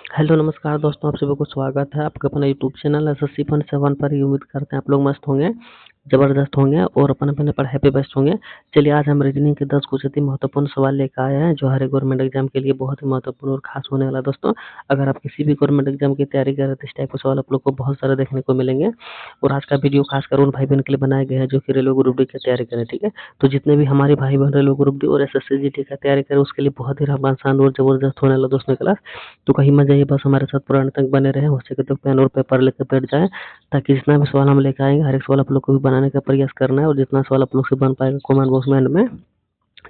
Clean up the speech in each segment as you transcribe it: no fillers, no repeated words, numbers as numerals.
Hello नमस्कार दोस्तों, आप सभी को स्वागत है आपका अपना यूट्यूब चैनल एसएससी फन 7 पर। ये उम्मीद करते हैं आप लोग मस्त होंगे, ज़बरदस्त होंगे और अपने पर हैप्पी बेस्ट होंगे। चलिए आज हम रीजनिंग के 10 कुछ अति महत्वपूर्ण सवाल लेकर आए हैं जो हर एक गवर्नमेंट एग्जाम के लिए बहुत ही महत्वपूर्ण और खास होने वाला है। दोस्तों अगर आप किसी भी गवर्नमेंट एग्जाम की तैयारी कर रहे हैं तो इस टाइप के सवाल आप लोग को बहुत सारे देखने को मिलेंगे। और आज का वीडियो खासकर उन भाई बहन के लिए बनाया गया है जो कि रेलवे ग्रुप डी की तैयारी करें। ठीक है, तो जितने भी हमारे भाई बहन रेलवे ग्रुप डी और एसएससी जीडी की तैयारी करें उसके लिए बहुत ही आसान और जबरदस्त होने वाला दोस्तों क्लास। तो कहीं मत जाइए, बस हमारे साथ पुराने तक बने रहे। हो सके तो पेन और पेपर लेकर बैठ जाएँ ताकि जितना भी सवाल हम लेकर आएँगे हर एक सवाल आप लोग को भी बनाने का प्रयास करना है। और जितना सवाल आप लोग से बन पाएगा कमेंट बॉक्स में एंड में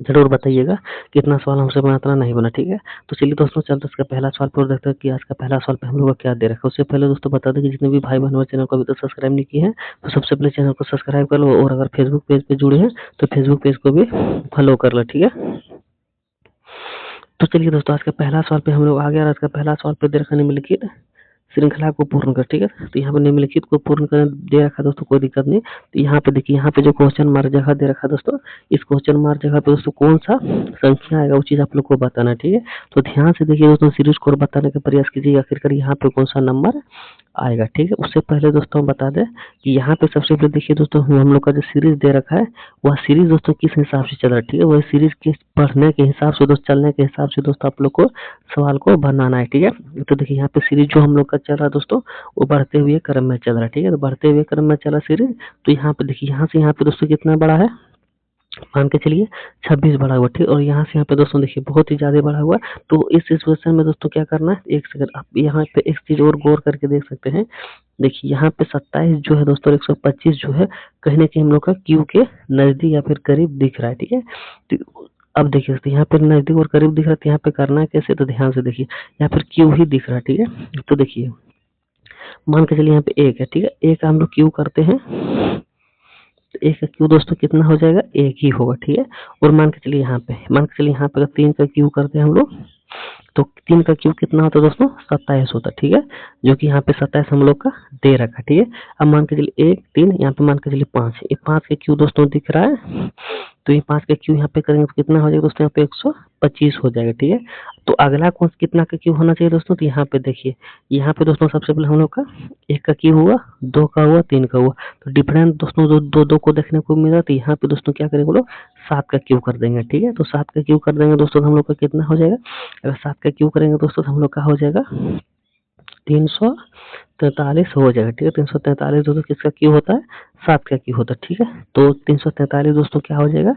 ज़रूर बताइएगा कितना सवाल हमसे बना इतना नहीं बना। ठीक है, तो चलिए दोस्तों चलते इसका पहला सवाल पर देखते हैं कि आज का पहला सवाल पे हम लोग को क्या दे रखा है। उससे पहले दोस्तों बता दें कि जितने भी भाई बहन हमारे चैनल को अभी तक सब्सक्राइब नहीं किए हैं तो सबसे पहले चैनल को सब्सक्राइब कर लो और अगर फेसबुक पेज पे जुड़े हैं तो फेसबुक पेज को भी फॉलो कर लो। ठीक है, तो चलिए दोस्तों आज का पहला सवाल पे हम लोग आ गए। आज का पहला सवाल पे दे रखा निम्नलिखित श्रृंखला को पूर्ण कर। ठीक है, तो यहाँ पे निम्नलिखित को पूर्ण कर दे रखा दोस्तों, कोई दिक्कत नहीं। तो यहाँ पे देखिए, यहाँ पे जो क्वेश्चन मार्क जगह दे रखा दोस्तों, इस क्वेश्चन मार्क जगह पे दोस्तों कौन सा संख्या आएगा वो चीज़ आप लोग को बताना है। ठीक है, तो ध्यान से देखिए दोस्तों, सीरीज को बताने का प्रयास कीजिए आखिरकार यहाँ पे कौन सा नंबर आएगा। ठीक है, उससे पहले दोस्तों हम बता दें कि यहाँ पे सबसे पहले देखिए दोस्तों, हम लोग का जो सीरीज दे रखा है वह सीरीज दोस्तों किस हिसाब से चल रहा है। ठीक है, वह सीरीज के पढ़ने के हिसाब से दोस्तों, चलने के हिसाब से दोस्तों आप लोग को सवाल को बनाना है। ठीक है, तो देखिए यहाँ पे सीरीज जो हम लोग का चल रहा है दोस्तों वो बढ़ते हुए क्रम में चल रहा है। ठीक है, तो बढ़ते हुए क्रम में चला सीरीज। तो यहाँ पे देखिए, यहाँ से यहाँ पे दोस्तों कितना बड़ा है, मान के चलिए 26 बढ़ा हुआ। ठीक, और यहाँ से यहाँ पे दोस्तों देखिए बहुत ही ज़्यादा बढ़ा हुआ। तो इस सिचुएशन में दोस्तों क्या करना है, एक सेकंड आप यहाँ पे एक चीज़ और गौर करके देख सकते हैं। देखिए यहाँ पे 27 जो है दोस्तों, 125 जो है कहीं ना कहीं हम लोग का क्यू के नज़दीक या फिर करीब दिख रहा है। ठीक है, तो अब देखिए तो यहाँ पे नज़दीक और करीब दिख रहा है, तो यहाँ पे करना है कैसे, तो ध्यान से देखिए यहाँ पर क्यू ही दिख रहा है। ठीक है, तो देखिए मान के चलिए यहाँ पे एक है। ठीक है, एक हम लोग क्यू करते हैं तो एक का क्यू दोस्तों कितना हो जाएगा, एक ही होगा। ठीक है, और मान के चलिए यहाँ पे, मान के चलिए यहाँ पे अगर 3 का क्यू करते हैं हम लोग तो 3 का क्यू कितना होता है दोस्तों, 27 होता है। ठीक है, जो कि यहाँ पे 27 हम लोग का दे रखा है। ठीक है, अब मान के चलिए 1 3, यहाँ पे मान के चलिए 5, ये 5 का क्यू दोस्तों दिख रहा है। तो ये 5 का क्यू यहाँ पे करेंगे तो कितना हो जाएगा दोस्तों, यहाँ पे 125 हो जाएगा। ठीक है, तो अगला कौन कितना का क्यू होना चाहिए दोस्तों, तो यहाँ पे देखिए, यहाँ पे दोस्तों सबसे पहले हम लोग का 1 का क्यू हुआ, 2 का हुआ, 3 का हुआ। तो डिफरेंस दोस्तों दो को देखने को मिला, तो यहाँ पे दोस्तों क्या करेंगे लोग, 7 का क्यू कर देंगे। ठीक है, तो 7 का क्यू कर देंगे दोस्तों तो हम लोग का कितना हो जाएगा, अगर 7 का क्यू करेंगे दोस्तों तो हम लोग का हो जाएगा 343 हो जाएगा। ठीक है, 343 दोस्तों किसका क्यू होता है, 7 का क्यू होता है। ठीक है, तो 343 दोस्तों क्या हो जाएगा,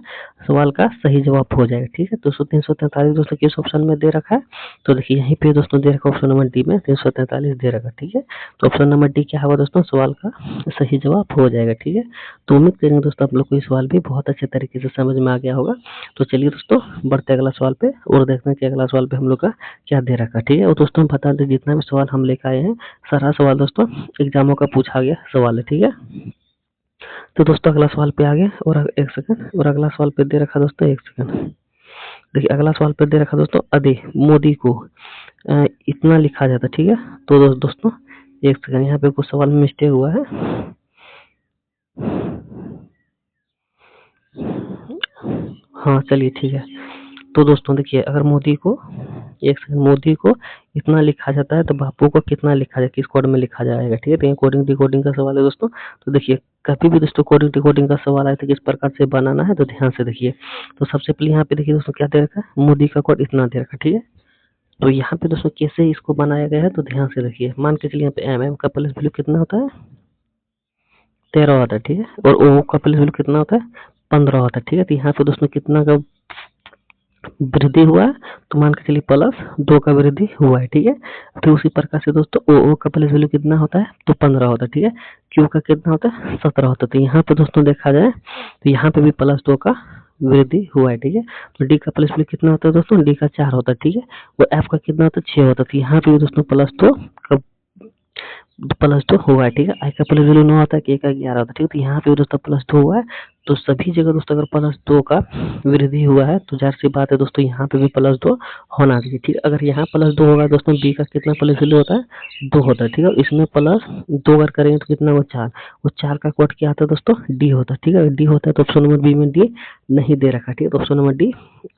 सवाल का सही जवाब हो जाएगा। ठीक है, दोस्तों 343 दोस्तों किस ऑप्शन में दे रखा है, तो देखिए यहीं पे दोस्तों दे रखा ऑप्शन नंबर डी में 343 दे रखा। ठीक है, तो ऑप्शन नंबर डी क्या होगा दोस्तों, सवाल का सही जवाब हो जाएगा। ठीक है, तो उम्मीद करेंगे दोस्तों आप लोग को ये सवाल भी बहुत अच्छे तरीके से समझ में आ गया होगा। तो चलिए दोस्तों बढ़ते अगला सवाल पे और देखते हैं कि अगला सवाल पे हम लोग का क्या दे रखा। ठीक है, और दोस्तों बता दें जितना भी सवाल हम लेकर आए हैं सारा सवाल दोस्तों एग्जामों का पूछा गया सवाल है। ठीक है, तो दोस्तों अगला सवाल पे आ गए और एक सेकंड, और अगला सवाल पे दे रखा दोस्तों, एक सेकंड देखिए, अगला सवाल पे दे रखा दोस्तों, यदि मोदी को इतना लिखा जाता। ठीक है, तो दोस्तों एक सेकंड, यहाँ पे कुछ सवाल में मिस्टेक हुआ है। हाँ चलिए ठीक है, तो दोस्तों देखिए अगर मोदी को, एक सेकंड, मोदी को इतना लिखा जाता है तो बापू को कितना लिखा जाए, किस कोड में लिखा जाएगा। ठीक है, तो ये कोडिंग डिकोडिंग का सवाल है दोस्तों। तो देखिए कभी भी दोस्तों कोडिंग डिकोडिंग का सवाल आए तो किस प्रकार से बनाना है, तो ध्यान से देखिए। तो सबसे पहले यहाँ पे देखिए दोस्तों क्या दे रखा है, मोदी का कोड इतना दे रखा। ठीक है, तो यहाँ पे दोस्तों कैसे इसको बनाया गया है, तो ध्यान से देखिए। मान के चलिए यहाँ पे एम का प्लस वैल्यू कितना होता है, 13 होता है। ठीक है, और ओ का प्लस वैल्यू कितना होता है, 15 होता है। ठीक है, तो यहाँ पे दोस्तों कितना का वृद्धि हुआ है, तो मान के चलिए +2 का वृद्धि हुआ है। ठीक है, फिर उसी प्रकार से दोस्तों ओ का प्लस वैल्यू कितना होता है, तो 15 होता है। ठीक है, क्यू का कितना होता है, 17 होता है। तो यहाँ पे दोस्तों देखा जाए तो यहाँ पे भी +2 का वृद्धि हुआ है। ठीक है, तो डी का प्लस वैल्यू कितना होता है दोस्तों, डी का 4 होता है। ठीक है, और एफ का कितना होता है, 6 होता है। तो यहाँ पे भी दोस्तों +2 हुआ है। ठीक है, आई का प्लस वैल्यू 9 होता है, के का 11 होता है। ठीक है, तो यहाँ पे दोस्तों +2 हुआ है, तो सभी जगह दोस्तों अगर +2 का वृद्धि हुआ है तो जाहिर सी बात है दोस्तों यहाँ पे भी +2 होना चाहिए, ठीक है। अगर यहाँ +2 होगा दोस्तों, बी का कितना प्लेस वैल्यू होता है, 2 होता है, ठीक है। इसमें +2 अगर करेंगे तो कितना हुआ, 4। वो 4 का कोड क्या आता है दोस्तों, डी होता है, ठीक है। डी होता है तो ऑप्शन नंबर बी में डी नहीं दे रखा, ठीक है। तो option number D,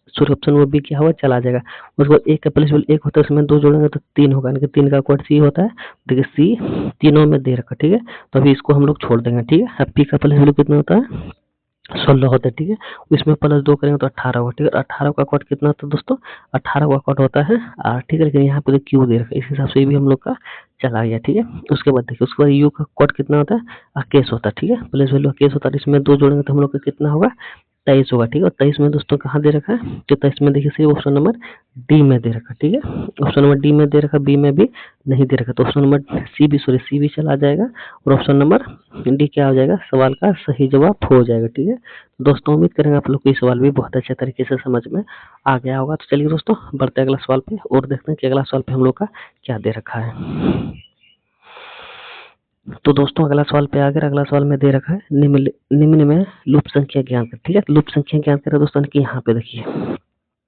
sorry option number B क्या होगा, चला जाएगा। उसके बाद एक का प्लेस वैल्यू 1 होता है, उसमें 2 जोड़ेंगे तो 3 होगा, यानी कि 3 का कोड सी होता है। देखिए सी तीनों में दे रखा, ठीक है। तो अभी इसको हम लोग छोड़ देंगे, ठीक है। अब पी का प्लेस वैल्यू कितना होता है, 16 होता है, ठीक है। इसमें +2 करेंगे तो 18 होगा, ठीक है। 18 का कोड कितना होता है दोस्तों, 18 का कोड होता है आर, ठीक है। लेकिन यहाँ पे क्यू दे रखा है, इस हिसाब से भी हम लोग का चला गया, ठीक है। उसके बाद देखिए, उसके बाद यू का कोड कितना होता है, अकेस होता है, ठीक है। प्लेस वैल्यू अकेस होता है, इसमें 2 जोड़ेंगे तो हम लोग का कितना होगा, 23 होगा, ठीक है। और 23 में दोस्तों कहाँ दे रखा है, तो 23 में देखिए सिर्फ ऑप्शन नंबर डी में दे रखा, ठीक है। ऑप्शन नंबर डी में दे रखा, बी में भी नहीं दे रखा, तो ऑप्शन नंबर सी भी चला जाएगा और ऑप्शन नंबर डी क्या हो जाएगा, सवाल का सही जवाब हो जाएगा, ठीक है। दोस्तों उम्मीद करेंगे आप लोग को ये सवाल भी बहुत अच्छे तरीके से समझ में आ गया होगा। तो चलिए दोस्तों बढ़ते हैं अगला सवाल पे और देखते हैं कि अगला सवाल पे हम लोग का क्या दे रखा है। तो दोस्तों अगला सवाल पे आ गया। अगला सवाल में दे रखा है निम्न में लूप संख्या ज्ञात कर, ठीक है। लूप संख्या ज्ञात करें दोस्तों कि यहाँ पे देखिए,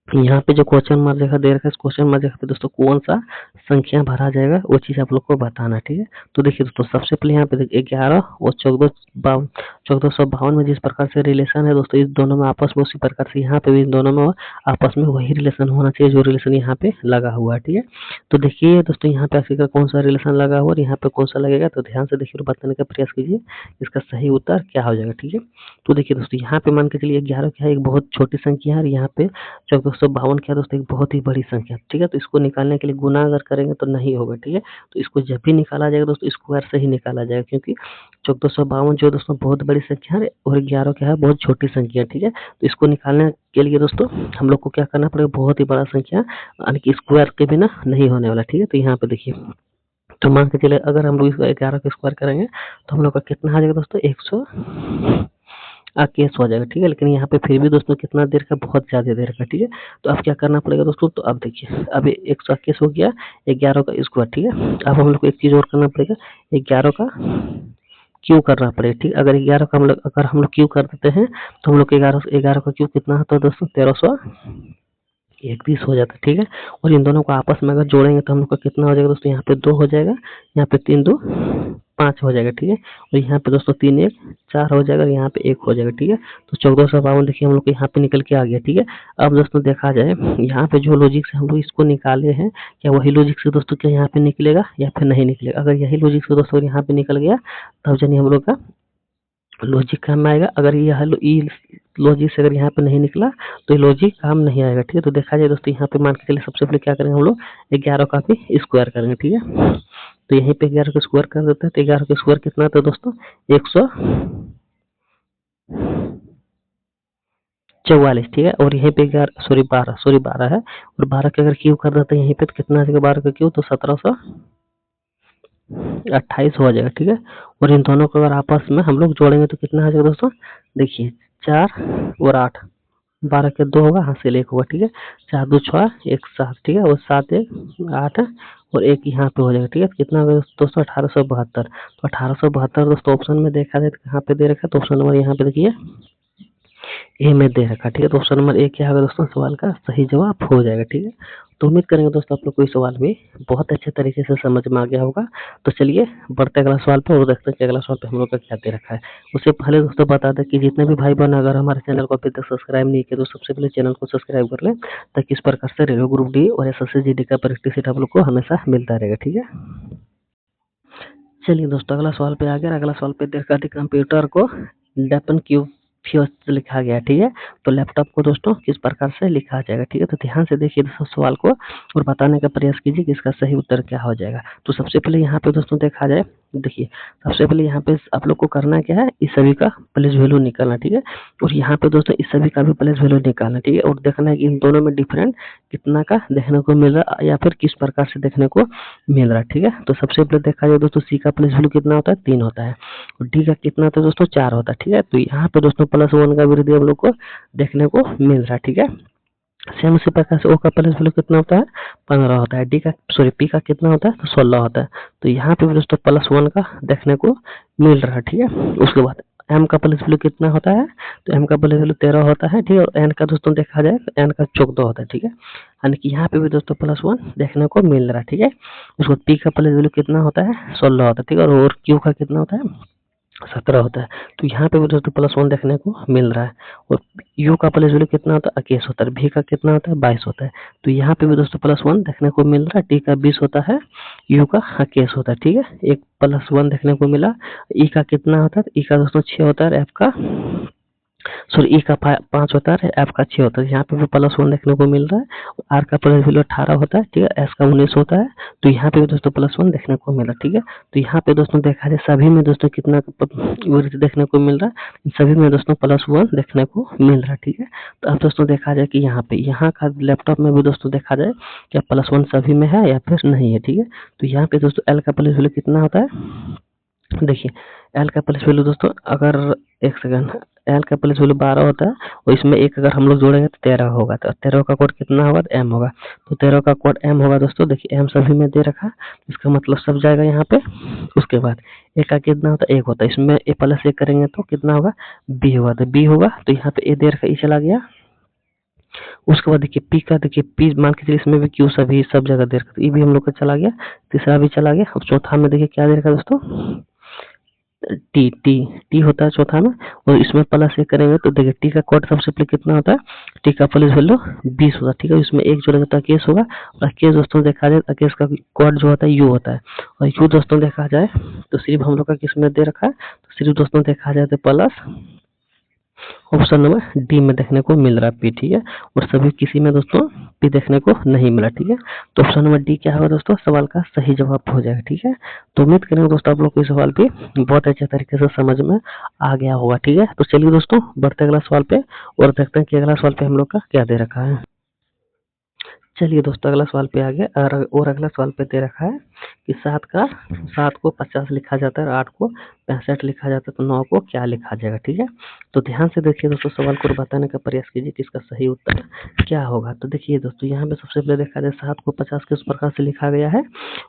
यहाँ पे जो क्वेश्चन मार्क जगह दे रखा है, इस क्वेश्चन मार्क जगह पे दोस्तों कौन सा संख्या भरा जाएगा वो चीज आप लोग को बताना, ठीक है। तो देखिए दोस्तों सबसे पहले यहाँ पे 11 और 1452 में जिस प्रकार से रिलेशन है दोस्तों, इस दोनों में आपस में उसी प्रकार से यहाँ पे भी इन दोनों में आपस में वही रिलेशन होना चाहिए जो रिलेशन यहाँ पे लगा हुआ है, ठीक है। तो देखिए दोस्तों यहाँ पे आखिर कौन सा रिलेशन लगा हुआ और यहाँ पे कौन सा लगेगा, तो ध्यान से देखिए और बताने का प्रयास कीजिए इसका सही उत्तर क्या हो जाएगा, ठीक है। तो देखिए दोस्तों यहाँ पे मान के चलिए 11 क्या है, एक बहुत छोटी संख्या है और यहाँ पे 1452 क्या है दोस्तों, एक बहुत ही बड़ी संख्या, ठीक है। तो इसको निकालने के लिए गुना अगर करेंगे तो नहीं होगा, ठीक है। तो इसको जब भी निकाला जाएगा दोस्तों स्क्वायर से ही निकाला जाएगा, क्योंकि 1452 जो दोस्तों बहुत बड़ी संख्या है और 11 क्या है बहुत छोटी संख्या है, ठीक है। तो इसको निकालने के लिए दोस्तों हम लोग को क्या करना पड़ेगा, बहुत ही बड़ा संख्या यानी कि स्क्वायर के बिना नहीं होने वाला, ठीक है। तो यहाँ पे देखिए, तो मान के चले अगर हम लोग इसको 11 का स्क्वायर करेंगे तो हम लोग का कितना आ जाएगा दोस्तों, 100 केस हो जाएगा, ठीक है। लेकिन यहाँ पे फिर भी दोस्तों कितना देर का, बहुत ज्यादा देर का, ठीक है। तो अब क्या करना पड़ेगा दोस्तों, तो अब देखिए अब 100 केस हो गया 11 का स्क्वायर, ठीक है। अब हम लोग को एक चीज और करना पड़ेगा, 11 का क्यू करना पड़ेगा, ठीक है। अगर 11 का अगर हम लोग क्यू कर देते हैं तो हम लोग 11 का क्यू कितना होता है दोस्तों, 1331 हो जाता है, ठीक है। और इन दोनों को आपस में अगर जोड़ेंगे तो हम लोग का कितना हो जाएगा दोस्तों, यहाँ पे 2 हो जाएगा, यहाँ पे 3 2 5 हो जाएगा, ठीक है। और यहाँ पे दोस्तों 3 1 4 हो जाएगा, यहाँ पे 1 हो जाएगा, ठीक है। तो 1452 देखिए हम लोग को यहाँ पे निकल के आ गया, ठीक है। अब दोस्तों देखा जाए यहाँ पे जो लॉजिक से हम लोग इसको निकाले हैं, क्या वही लॉजिक से दोस्तों क्या यहाँ पे निकलेगा या फिर नहीं निकलेगा। अगर यही लॉजिक से दोस्तों यहाँ पे निकल गया तब जानिए हम लोग का लॉजिक काम में आएगा। अगर ये लॉजिक से अगर यहाँ पे नहीं निकला तो ये लॉजिक काम नहीं आएगा, ठीक है। तो देखा जाए दोस्तों यहाँ पे मान के चलिए सबसे पहले क्या करेंगे हम लोग, 11 का भी स्क्वायर करेंगे, ठीक है। तो यहीं पे 11 का स्क्वायर कर देते हैं, तो 11 का स्क्वायर कितना आता है दोस्तों, 144, ठीक है। और यहीं पे 12 है, और 12 के अगर क्यू कर देते हैं यहीं पे तो कितना आ जाएगा 12 का क्यू, तो 1728 हो जाएगा, ठीक है। और इन दोनों को अगर आपस में हम लोग जोड़ेंगे तो कितना आ जाएगा दोस्तों, देखिए 4 और 8, 12 के 2 होगा, हासिल 1 होगा, ठीक है। 4 2 6 1 7, ठीक है। और 7 1 8 और 1 यहाँ पे हो जाएगा, ठीक है। तो कितना होगा दोस्तों, 1872। तो 1872 दोस्तों ऑप्शन में देखा जाए तो कहाँ पे दे रखा है, तो ऑप्शन नंबर यहाँ पे देखिए ए में दे रखा, ठीक है। तो ऑप्शन नंबर ए क्या होगा दोस्तों, सवाल का सही जवाब हो जाएगा, ठीक है। तो उम्मीद करेंगे दोस्तों आप लोग को ये सवाल भी बहुत अच्छे तरीके से समझ में आ गया होगा। तो चलिए बढ़ते अगला सवाल पे और देखते हैं कि अगला सवाल पे हम लोग का क्या दे रखा है। उससे पहले दोस्तों बता दें कि जितने भी भाई बहन अगर हमारे चैनल को अभी तक सब्सक्राइब नहीं किया तो सबसे पहले चैनल को सब्सक्राइब कर लें, ताकि इस प्रकार से रेलवे ग्रुप डी और एसएससी जीडी का प्रैक्टिस सेट आप लोग को हमेशा मिलता रहेगा, ठीक है। चलिए दोस्तों अगला सवाल पे आ गया। अगला सवाल पे देखा थी कंप्यूटर को डेपन क्यूब फ्यूज लिखा गया, ठीक है। तो लैपटॉप को दोस्तों किस प्रकार से लिखा जाएगा, ठीक है। तो ध्यान से देखिए दोस्तों सवाल को और बताने का प्रयास कीजिए कि इसका सही उत्तर क्या हो जाएगा। तो सबसे पहले यहाँ पे दोस्तों देखा जाए, देखिए सबसे पहले यहाँ पे आप लोग को करना क्या है, इस सभी का प्लेस वैल्यू निकालना, ठीक है। और यहाँ पे दोस्तों इस सभी का भी प्लेस वैल्यू निकालना, ठीक है। और देखना है कि इन दोनों में डिफरेंट कितना का देखने को मिल रहा है या फिर किस प्रकार से देखने को मिल रहा है, ठीक है। तो सबसे पहले देखा जाए दोस्तों सी का प्लेस वैल्यू कितना होता है, 3 होता है, और डी का कितना होता है दोस्तों, 4 होता है, ठीक है। तो यहाँ पे दोस्तों +1 का वृद्धि हम लोग को देखने को मिल रहा है, ठीक है। सेम उसी प्रकार से ओ का प्लेस वैल्यू कितना होता है, 15 होता है, पी का कितना होता है, तो 16 होता है। तो यहाँ पे भी दोस्तों +1 का देखने को मिल रहा है, ठीक है। उसके बाद एम का प्लस वैल्यू कितना होता है, तो एम का प्लस वैल्यू 13 होता है, ठीक है। और एन का दोस्तों देखा जाए तो एन का 14 होता है, ठीक है। यानी कि यहाँ पे भी दोस्तों +1 देखने को मिल रहा है, ठीक है। उसको पी का प्लस वैल्यू कितना होता है, 16 होता है, ठीक है। और क्यू का कितना होता है, 17 होता है। तो यहाँ पे भी दोस्तों +1 देखने को मिल रहा है। और यू का प्लस वैल्यू कितना होता है, 21 होता है। भी का कितना होता है, 22 होता है। तो यहाँ पे भी दोस्तों +1 देखने को मिल रहा है। टी का 20 होता है, यू का 21 होता है, ठीक है। एक +1 देखने को मिला। ई का कितना होता है, ई का दोस्तों 6 होता है, एफ का सॉरी ई का 5 होता है, एफ का 6 होता है। यहाँ पे भी +1 देखने को मिल रहा है। आर का प्लस वैल्यू 18 होता है, ठीक है। एस का 19 होता है। तो यहाँ पे भी दोस्तों +1 देखने को मिल रहा है, ठीक है। तो यहाँ पे दोस्तों देखा जाए सभी में दोस्तों कितना वृद्धि देखने को मिल रहा है, सभी में दोस्तों +1 देखने को मिल रहा है, ठीक है। तो अब दोस्तों देखा जाए कि यहाँ पे यहाँ का लैपटॉप में भी दोस्तों देखा जाए क्या +1 सभी में है या फिर नहीं है, ठीक है। तो यहाँ पे दोस्तों एल का प्लस वैल्यू कितना होता है, देखिए एल का प्लस वैल्यू दोस्तों, अगर एक सेकंड, एल का प्लस वैल्यू 12 होता है और इसमें एक अगर हम लोग जोड़ेंगे तो 13 होगा। तो 13 का कोड कितना होगा, एम होगा। तो 13 का कोड एम होगा दोस्तों। देखिए एम सभी में दे रखा, इसका मतलब सब जाएगा यहाँ पे। उसके बाद ए का कितना होता है, 1 होता है। इसमें ए +1 करेंगे तो कितना होगा, बी होगा। तो बी होगा, तो यहाँ पे ए दे रखा, ई चला गया। उसके बाद देखिए पी का, देखिए पी मान के चलिए इसमें भी क्यू सभी सब जगह दे रखा, तो ई भी हम लोग का चला गया। तीसरा भी चला गया। अब चौथा में देखिए क्या दे रखा दोस्तों, टी टी टी होता है चौथा में। और इसमें +1 करेंगे तो देखिए टी का कोड सबसे पहले कितना होता है, टी का प्लस वैल्यू 20 होता है, ठीक है। इसमें एक जोड़ेगा तो केस होगा। और केस दोस्तों देखा जाए, केस का कोड जो होता है यू होता है। और यू दोस्तों देखा जाए तो सिर्फ हम लोग का किस में दे रखा है, तो सिर्फ दोस्तों देखा जाए तो प्लस ऑप्शन नंबर डी में देखने को मिल रहा है पी, ठीक है। और सभी किसी में दोस्तों पी देखने को नहीं मिला, ठीक है। तो ऑप्शन नंबर डी क्या होगा दोस्तों, सवाल का सही जवाब हो जाएगा, ठीक है। तो उम्मीद करेंगे दोस्तों आप लोग को इस सवाल पे बहुत अच्छे तरीके से समझ में आ गया होगा, ठीक है। तो चलिए दोस्तों बढ़ते अगला सवाल पे और देखते हैं कि अगला सवाल पे हम लोग का क्या दे रखा है। चलिए दोस्तों अगला सवाल पे आ गया। और अगला सवाल पे दे रखा है कि 7 को 50 लिखा जाता है और 8 को 65 लिखा जाता है, तो 9 को क्या लिखा जाएगा, ठीक है। तो ध्यान से देखिए दोस्तों, सवाल को बताने का प्रयास कीजिए कि इसका सही उत्तर क्या होगा। तो देखिए दोस्तों यहाँ पे सबसे पहले देखा जाए 7 को 50 किस प्रकार से लिखा गया है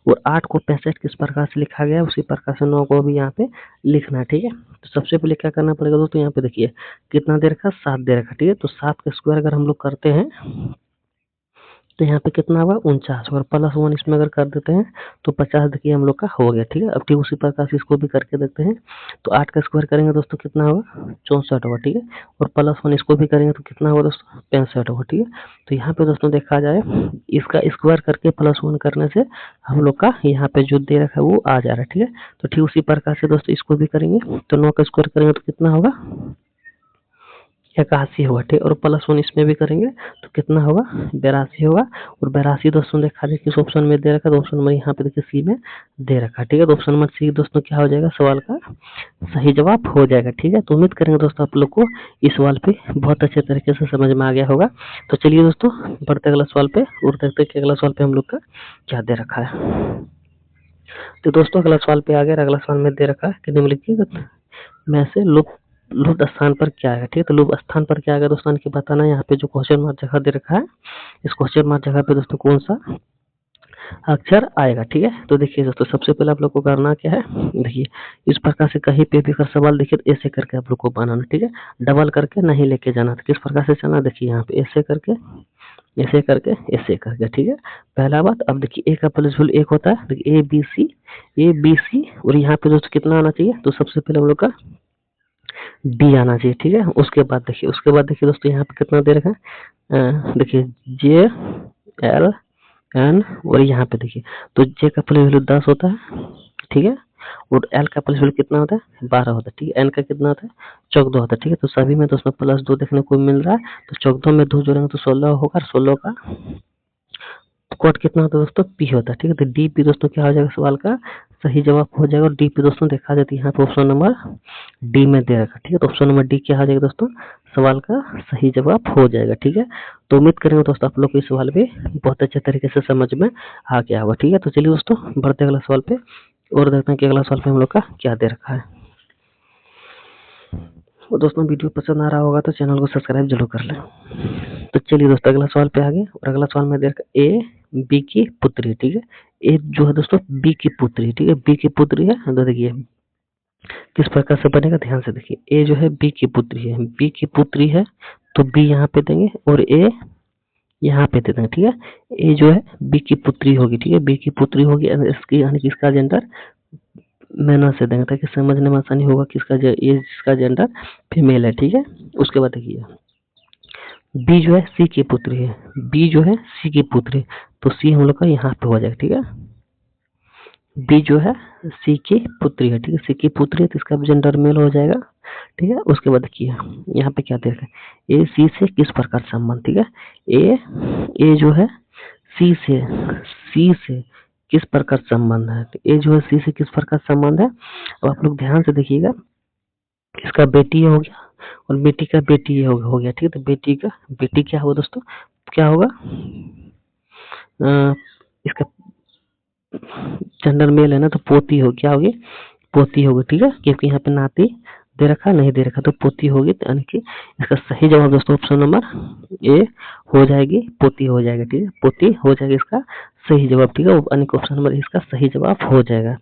और 8 को 65 किस प्रकार से लिखा गया है, उसी प्रकार से 9 को भी यहाँ पे लिखना है, ठीक है। तो सबसे पहले क्या करना पड़ेगा दोस्तों, यहाँ पे देखिए कितना दे रखा, 7 दे रखा, ठीक है। तो 7 का स्क्वायर अगर हम लोग करते हैं तो यहाँ पे कितना होगा, 49। और +1 इसमें अगर कर देते हैं तो 50 देखिए हम लोग का हो गया, ठीक है। अब ठीक उसी प्रकार से इसको भी करके देखते हैं। तो 8 का स्क्वायर करेंगे दोस्तों कितना होगा, 64 होगा, ठीक है। और +1 इसको भी करेंगे तो कितना होगा दोस्तों, 65 होगा, ठीक है। तो यहाँ पे दोस्तों देखा जाए इसका स्क्वायर करके +1 करने से हम लोग का यहाँ पे जो दे रखा है वो आ जा रहा है, ठीक है। तो ठीक उसी प्रकार से दोस्तों इसको भी करेंगे। तो 9 का स्क्वायर करेंगे तो कितना होगा, 81 होगा, ठीक। और +1 इसमें भी करेंगे तो कितना होगा, 82 होगा। और 82 दोस्तों देखा जाए किस ऑप्शन में दे रखा है, तो ऑप्शन नंबर यहाँ पे देखिए सी में दे रखा है, ठीक है। तो ऑप्शन नंबर सी दोस्तों क्या हो जाएगा, सवाल का सही जवाब हो जाएगा, ठीक है। तो उम्मीद करेंगे दोस्तों आप लोग को इस सवाल पे बहुत अच्छे तरीके से समझ में आ गया होगा। तो चलिए दोस्तों बढ़ते अगला सवाल पे और देखते हैं कि अगला सवाल पे हम लोग का क्या दे रखा है। तो दोस्तों अगला सवाल पे आ गया। अगला सवाल में दे रखा है कि निम्नलिखित में से लुप्त स्थान पर क्या आएगा, ठीक है। तो लुप्त स्थान पर क्या आएगा दोस्तों, इनकी बताना है। यहाँ पे जो क्वेश्चन मार्क जगह दे रखा है, इस क्वेश्चन मार्क जगह पे दोस्तों कौन सा अक्षर आएगा, ठीक है। तो देखिए दोस्तों सबसे पहले आप लोग को करना क्या है, देखिए इस प्रकार से कहीं पे भी अगर सवाल देखिए तो ऐसे करके आप लोग को बनाना, ठीक है। डबल करके नहीं लेके जाना। तो किस प्रकार से चलना, देखिए यहाँ पे ऐसे करके ऐसे करके ऐसे करके, ठीक है। पहला बात। अब देखिए ए का प्लस वैल्यू 1 होता है, देखिए ए बी सी और यहाँ पे दोस्तों कितना आना चाहिए, तो सबसे पहले हम लोग का डी आना चाहिए, ठीक है। उसके बाद देखिए दोस्तों यहाँ पे कितना दे रखा है, देखिए जे एल एन और यहाँ पे देखिए तो जे का प्लस वैल्यू 10 होता है, ठीक है। और एल का प्लस वैल्यू कितना होता है, 12 होता है, ठीक है। एन का कितना होता है, 14 होता है, ठीक है। तो सभी में दोस्तों +2 देखने को मिल रहा है। तो 14 में 2 जोड़ेंगे तो 16 होगा। 16 का कोड कितना होता है दोस्तों, पी होता है, ठीक है। तो डी पी दोस्तों क्या हो जाएगा, सवाल का सही जवाब हो जाएगा। और डी पी दोस्तों देखा जाती है यहाँ पे ऑप्शन नंबर डी में दे रखा, ठीक है। तो ऑप्शन नंबर डी क्या हो जाएगा दोस्तों, सवाल का सही जवाब हो जाएगा, ठीक है। तो उम्मीद करेंगे दोस्तों आप लोग को इस सवाल पे बहुत अच्छे तरीके से समझ में आ गया होगा, ठीक है। तो चलिए दोस्तों बढ़ते अगला सवाल पे और देखते हैं कि अगला सवाल पे हम लोग का क्या दे रखा है। और दोस्तों वीडियो पसंद आ रहा होगा तो चैनल को सब्सक्राइब जरूर कर लें। तो चलिए दोस्तों अगला सवाल पे आगे। और अगला सवाल में देखा ए बी की पुत्री, ठीक है। ए जो है दोस्तों बी की पुत्री, ठीक है। बी की पुत्री है, तो देखिए किस प्रकार से बनेगा, ध्यान से देखिए। ए जो है बी की पुत्री है, बी की पुत्री है तो बी यहाँ पे देंगे और ए यहाँ पे दे देंगे, ठीक है। ए जो है बी की पुत्री होगी, ठीक है, बी की पुत्री होगी, इसकी यानी कि इसका जेंडर मैनर से देंगे ताकि समझने में आसानी होगा किसका ये जिसका जेंडर फीमेल है, ठीक है। उसके बाद देखिए बी जो है सी की पुत्री है, बी जो है सी की पुत्री, तो सी हम लोग का यहाँ पे हो जाएगा, ठीक है। बी जो है सी की पुत्री है, ठीक है, सी की पुत्री है तो इसका जेंडर मेल हो जाएगा, ठीक है। उसके बाद देखिए यहाँ पे क्या दे रखा है, ए सी से किस प्रकार संबंध, ठीक है। ए जो है सी से किस प्रकार संबंध है, तो ए जो है सी से किस प्रकार संबंध है। अब आप लोग ध्यान से देखिएगा, इसका बेटी हो गया और बेटी का बेटी ये हो गया, ठीक है। तो बेटी का बेटी क्या होगा दोस्तों, क्या होगा, इसका जेंडर मेल है ना, तो पोती हो, क्या होगी, पोती होगी, ठीक है, क्योंकि यहाँ पे नाती दे रखा नहीं दे रखा तो पोती होगी, यानी कि इसका सही जवाब दोस्तों ऑप्शन नंबर ए हो जाएगी, पोती हो जाएगा, ठीक है, पोती हो जाएगा इसका सही जवाब, ठीक है, यानी कि ऑप्शन नंबर इसका सही जवाब हो जाएगा।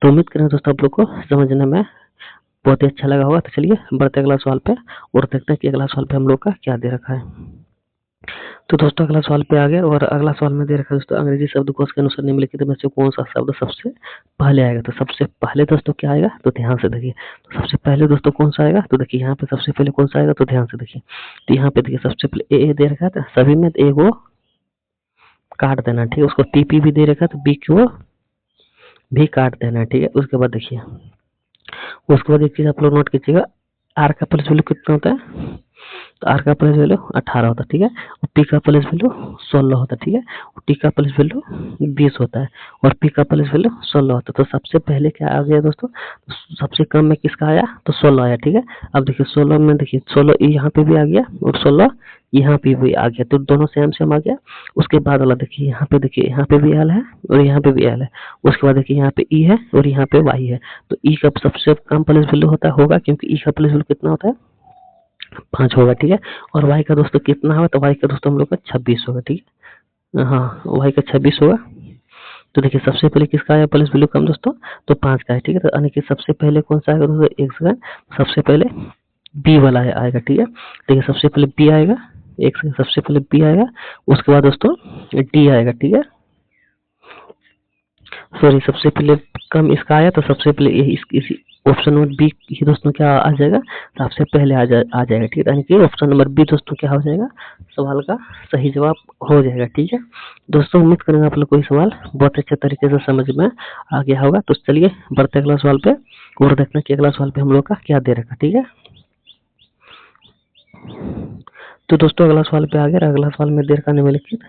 तो उम्मीद करें दोस्तों आप लोग को समझने में बहुत ही अच्छा लगा होगा। तो चलिए बढ़ते अगला सवाल पे और देखते हैं कि अगला सवाल पे हम लोग का क्या दे रखा है। तो दोस्तों अगला सवाल पे आ गया और अगला सवाल में दे रखा है दोस्तों, अंग्रेजी शब्दकोश के अनुसार निम्नलिखित में से कौन सा शब्द सबसे पहले आएगा। तो सबसे पहले दोस्तों क्या आएगा, तो ध्यान से देखिए। तो सबसे पहले दोस्तों कौन सा आएगा, तो देखिए यहाँ पे सबसे पहले कौन सा आएगा, तो ध्यान से देखिए। तो यहाँ पे देखिए सबसे पहले ए दे रखा है, तो सभी में ए को काट देना, ठीक है। उसको टीपी भी दे रखा है तो बी को भी काट देना, ठीक है। उसके बाद देखिए, उसके बाद एक चीज आप लोग नोट कीजिएगा, आर का प्लस वैल्यू कितना होता है, तो आर का प्लस वैल्यू 18 होता है, ठीक है। और पी का प्लस वैल्यू 16 होता है, ठीक है। और टी का प्लस वैल्यू 20 होता है और पी का प्लस वैल्यू 16 होता है। तो सबसे पहले क्या आ गया दोस्तों, सबसे कम में किसका आया, तो 16 आया, ठीक है। अब देखिए 16 में देखिए 16 यहाँ पे भी आ गया और 16 यहाँ पे भी आ गया, तो दोनों सेम आ गया। उसके बाद वाला देखिए यहाँ पे भी एल है और यहाँ पे भी एल है। उसके बाद देखिए यहाँ पे ई है और यहाँ पे वाई है। तो ई का सबसे कम प्लस वैल्यू होगा क्योंकि ई का प्लस वैल्यू कितना होता है, 5 होगा, ठीक है। और वाई का दोस्तों कितना होगा, तो वाई का दोस्तों हम लोग का 26 होगा, ठीक है। हाँ, वाई का 26 होगा। तो देखिए सबसे पहले किसका आया प्लस वैल्यू कम दोस्तों, तो 5 का है, ठीक है। तो यानी कि सबसे पहले कौन सा आएगा दोस्तों, एक सेकंड, सबसे पहले बी वाला आएगा, ठीक है। देखिए सबसे पहले बी आएगा, एक सेकंड, सबसे पहले बी आएगा, उसके बाद दोस्तों डी आएगा, ठीक है। सॉरी, सबसे पहले कम इसका आया तो सबसे पहले इसी ऑप्शन नंबर बी ही दोस्तों क्या आ जाएगा, सबसे पहले आ जाएगा, ठीक है। यानी कि ऑप्शन नंबर बी दोस्तों क्या हो जाएगा, सवाल का सही जवाब हो जाएगा, ठीक है। दोस्तों उम्मीद करेंगे आप लोग को ये सवाल बहुत अच्छे तरीके से समझ में आ गया होगा। तो चलिए बढ़ते अगला सवाल पे और देखते हैं कि अगला सवाल पे हम लोग का क्या दे रखा, ठीक है। तो दोस्तों अगला सवाल पे आ गया, अगला सवाल में दे रखा निम्नलिखित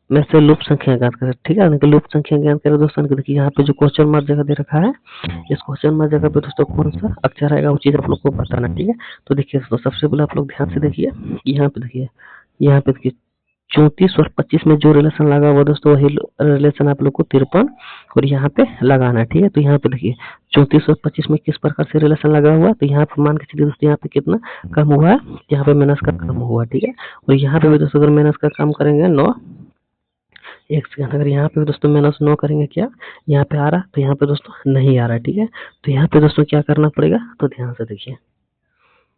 में से लुप्त संख्या ज्ञात करें, ठीक है। लुप्त संख्या ज्ञात करें दोस्तों, देखिए यहाँ पे जो क्वेश्चन मार्क जगह दे रखा है, इस क्वेश्चन मार्क जगह पे दोस्तों कौन सा अक्षर आएगा वो चीज आप लोग को बताना, ठीक है। तो देखिए दोस्तों सबसे पहले आप लोग ध्यान से देखिए, यहाँ पे देखिए 34 और 25 में जो रिलेशन लगा हुआ दोस्तों वही रिलेशन आप लोग को 53 और यहाँ पे लगाना है, ठीक है। तो यहाँ पे देखिए 34 और 25 में किस प्रकार से रिलेशन लगा हुआ, तो यहाँ पे मान के चलिए दोस्तों यहाँ पे कितना कम हुआ है, यहाँ पे माइनस का कम हुआ, ठीक है। और यहाँ पे भी दोस्तों अगर माइनस का कम करेंगे 9, एक सेकंड, अगर यहाँ पे दोस्तों माइनस 9 करेंगे, क्या यहाँ पे आ रहा, तो यहाँ पे दोस्तों नहीं आ रहा है, ठीक है। तो यहाँ पे दोस्तों क्या करना पड़ेगा, तो ध्यान से देखिए,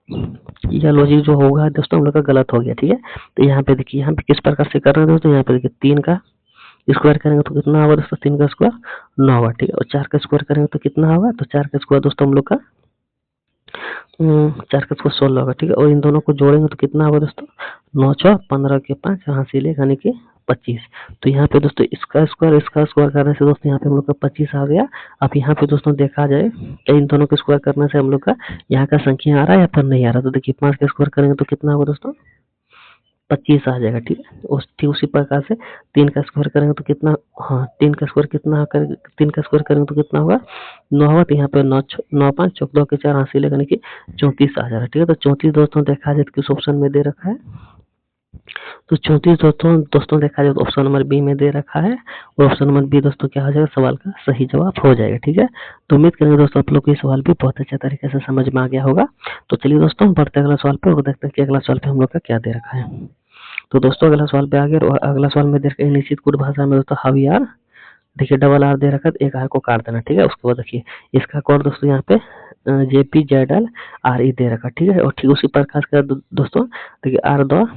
यह लॉजिक जो होगा दोस्तों हम लोग का गलत हो गया, ठीक है। तो यहाँ पे देखिए, यहाँ पे किस प्रकार से कर रहे हैं दोस्तों, यहाँ पे देखिए 3 का स्क्वायर करेंगे तो कितना होगा दोस्तों, 3 का स्क्वायर 9 होगा, ठीक है। और 4 का स्क्वायर करेंगे तो कितना होगा, तो 4 का स्क्वायर दोस्तों हम लोग का 4 का स्क्वायर 16 होगा, ठीक है। और इन दोनों को जोड़ेंगे तो कितना होगा दोस्तों, 9 4 15 के 5 यहाँ से ले यानी कि 25। तो यहाँ पे दोस्तों इसका स्क्वायर करने से दोस्तों यहाँ पे हम लोग का 25 आ गया। अब यहाँ पे दोस्तों देखा जाए इन दोनों को स्क्वायर करने से हम लोग का यहाँ का संख्या आ रहा है या फिर नहीं आ रहा, तो देखिए 5 का स्क्वायर करेंगे तो कितना होगा दोस्तों, 25 आ जाएगा, ठीक है। ठीक उसी प्रकार से 3 का स्क्वायर करेंगे तो कितना, हाँ 3 का स्क्वायर कितना करेंगे, 3 का स्क्वायर करेंगे तो कितना होगा, 9 होगा। तो यहाँ पे 9 5 14 के 4 हासिल है यानी कि 34 आ जा रहा है, ठीक है। तो 34 दोस्तों देखा जाए किस ऑप्शन में दे रखा है, तो 34 दोस्तों देखा जाए तो ऑप्शन नंबर बी में दे रखा है और ऑप्शन नंबर बी दोस्तों क्या हो जाएगा, सवाल का सही जवाब हो जाएगा, ठीक है। तो उम्मीद करेंगे दोस्तों आप लोग को ये सवाल भी बहुत अच्छे तरीके से समझ में आ गया होगा। तो चलिए दोस्तों बढ़ते अगला सवाल पे और देखते हैं कि अगला सवाल पे हम लोग का क्या दे रखा है। तो दोस्तों अगला सवाल पे आ गया और अगला सवाल में दे रखा है निश्चित कुट भाषा में दोस्तों हाउ आर देखिए डबल आर दे रखा है तो एक आर को काट देना, ठीक है। उसके बाद देखिए इसका कोड दोस्तों यहाँ पे JPZLRE दे रखा है, ठीक है। और ठीक उसी प्रकार का दोस्तों देखिए आर द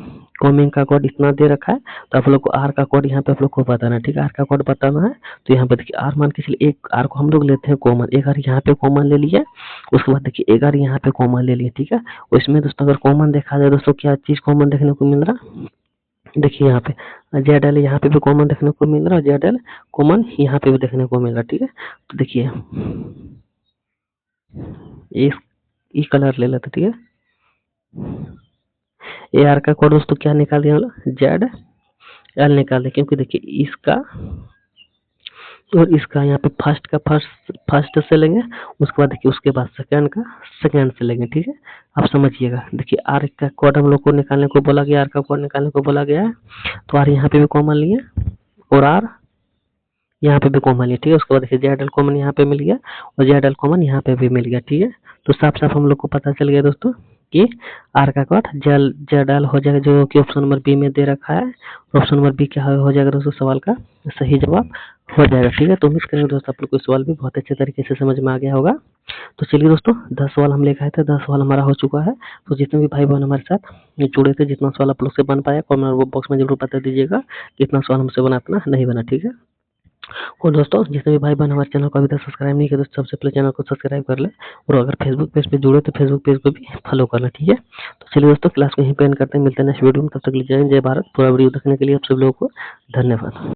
कॉमिंग का कोड इतना दे रखा है, तो आप लोग को आर का कोड यहाँ पे आप लोग को बताना है, ठीक है। आर का कोड बताना है तो यहाँ पे देखिए आर मान के चलिए एक आर को हम लोग लेते हैं कॉमन, एक आर यहाँ पे कॉमन ले लिया, उसके बाद देखिए एक आर यहाँ पे कॉमन ले लिया, ठीक है। और इसमें दोस्तों अगर कॉमन देखा जाए दोस्तों क्या चीज कॉमन देखने को मिल रहा, देखिए यहाँ पे ZL यहाँ पे भी कॉमन देखने को मिल रहा है, ZL कॉमन यहाँ पे भी देखने को मिल रहा है, ठीक है। तो देखिए ये कलर ले लेते, ठीक है। AR का कोड दोस्तों क्या निकाल दिया ZL निकाल दिया, क्योंकि देखिए इसका और इसका यहाँ पे फर्स्ट से लेंगे, उसके बाद देखिए उसके बाद सेकंड से लेंगे, ठीक है। आप समझिएगा, देखिए आर का कोड हम लोग को निकालने को बोला गया, आर का कोड निकालने को बोला गया है, तो आर यहाँ पे भी कॉमन लिए और आर यहाँ पे भी कॉमन लिया, ठीक है। उसके बाद देखिए ZL कॉमन यहाँ पे मिल गया और ZL कॉमन यहाँ पे भी मिल गया, ठीक है। तो साफ साफ हम लोग को पता चल गया दोस्तों कि आर का कोड ZL हो जाएगा, जो कि ऑप्शन नंबर बी में दे रखा है। ऑप्शन नंबर बी क्या हो जाएगा दोस्तों, सवाल का सही जवाब हो जाएगा, ठीक है। तो उम्मीद करेंगे दोस्तों आप लोग को सवाल भी बहुत अच्छे तरीके से समझ में आ गया होगा। तो चलिए दोस्तों 10 सवाल हम लेकर आए थे, 10 सवाल हमारा हो चुका है। तो जितने भी भाई बहन हमारे साथ जुड़े थे, जितना सवाल आप लोग से बन पाया कमेंट बॉक्स में जरूर बता दीजिएगा, कितना सवाल हमसे बना इतना नहीं बना, ठीक है। और दोस्तों जितने भी भाई बहन हमारे चैनल को अभी तक सब्सक्राइब नहीं किया, तो सबसे पहले चैनल को सब्सक्राइब कर ले, और अगर फेसबुक पेज पे जुड़े तो फेसबुक पेज को भी फॉलो कर ले, ठीक है। तो चलिए दोस्तों क्लास को यहीं पे एंड करते हैं, मिलते हैं नेक्स्ट वीडियो में, तब तक के लिए जय हिंद जय भारत। पूरा वीडियो देखने के लिए आप सब लोगों को धन्यवाद।